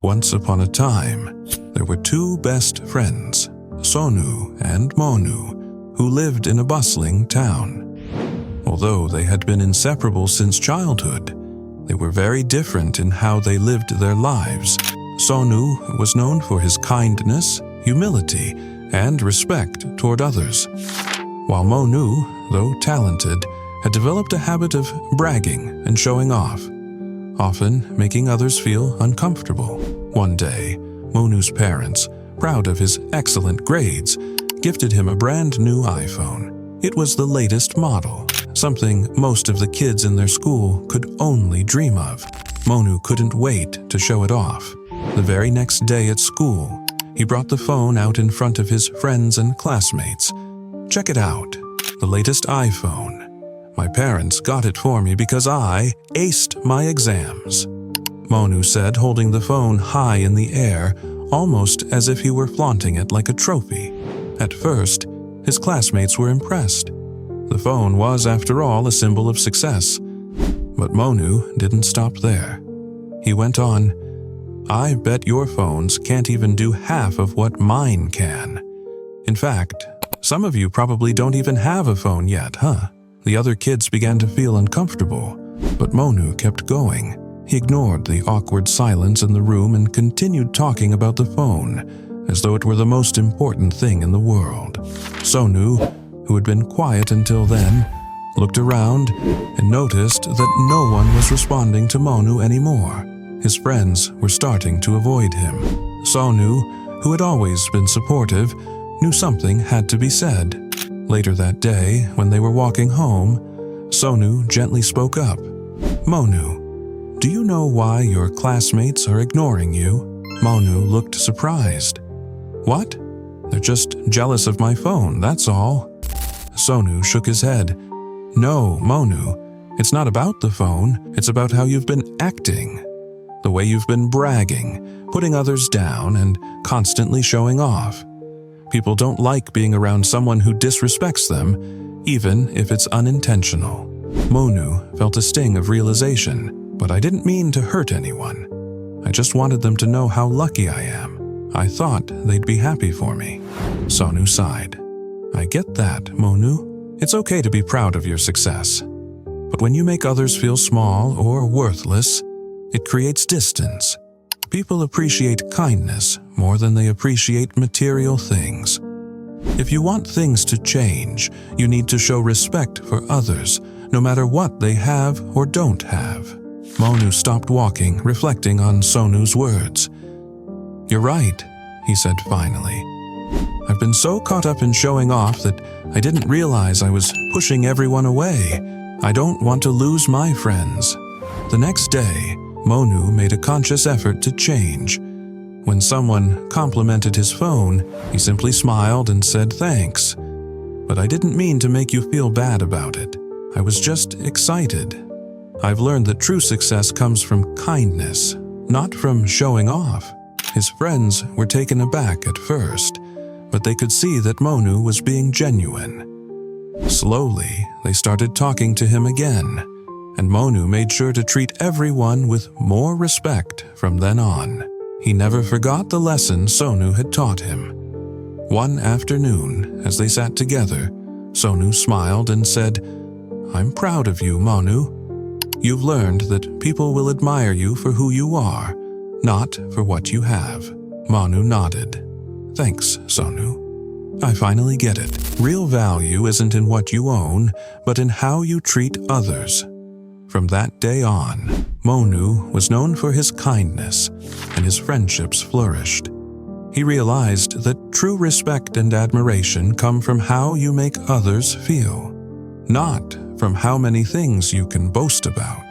Once upon a time, there were two best friends, Sonu and Monu, who lived in a bustling town. Although they had been inseparable since childhood, they were very different in how they lived their lives. Sonu was known for his kindness, humility, and respect toward others, while Monu, though talented, had developed a habit of bragging and showing off, often making others feel uncomfortable. One day, Monu's parents, proud of his excellent grades, gifted him a brand new iPhone. It was the latest model, something most of the kids in their school could only dream of. Monu couldn't wait to show it off. The very next day at school, he brought the phone out in front of his friends and classmates. "Check it out, the latest iPhone. My parents got it for me because I aced my exams," Monu said, holding the phone high in the air, almost as if he were flaunting it like a trophy. At first, his classmates were impressed. The phone was, after all, a symbol of success. But Monu didn't stop there. He went on, "I bet your phones can't even do half of what mine can. In fact, some of you probably don't even have a phone yet, huh?" The other kids began to feel uncomfortable, but Monu kept going. He ignored the awkward silence in the room and continued talking about the phone, as though it were the most important thing in the world. Sonu, who had been quiet until then, looked around and noticed that no one was responding to Monu anymore. His friends were starting to avoid him. Sonu, who had always been supportive, knew something had to be said. Later that day, when they were walking home, Sonu gently spoke up. "Monu, do you know why your classmates are ignoring you?" Monu looked surprised. "What? They're just jealous of my phone, that's all." Sonu shook his head. "No, Monu, it's not about the phone, it's about how you've been acting. The way you've been bragging, putting others down, and constantly showing off. People don't like being around someone who disrespects them, even if it's unintentional." Monu felt a sting of realization, "But I didn't mean to hurt anyone. I just wanted them to know how lucky I am. I thought they'd be happy for me." Sonu sighed. "I get that, Monu. It's okay to be proud of your success. But when you make others feel small or worthless, it creates distance. People appreciate kindness more than they appreciate material things. If you want things to change, you need to show respect for others, no matter what they have or don't have." Monu stopped walking, reflecting on Sonu's words. "You're right," he said finally. "I've been so caught up in showing off that I didn't realize I was pushing everyone away. I don't want to lose my friends." The next day, Monu made a conscious effort to change. When someone complimented his phone, he simply smiled and said thanks. "But I didn't mean to make you feel bad about it. I was just excited. I've learned that true success comes from kindness, not from showing off." His friends were taken aback at first, but they could see that Monu was being genuine. Slowly, they started talking to him again, and Monu made sure to treat everyone with more respect from then on. He never forgot the lesson Sonu had taught him. One afternoon, as they sat together, Sonu smiled and said, "I'm proud of you, Monu. You've learned that people will admire you for who you are, not for what you have." Monu nodded. "Thanks, Sonu. I finally get it. Real value isn't in what you own, but in how you treat others." From that day on, Monu was known for his kindness, and his friendships flourished. He realized that true respect and admiration come from how you make others feel, not from how many things you can boast about.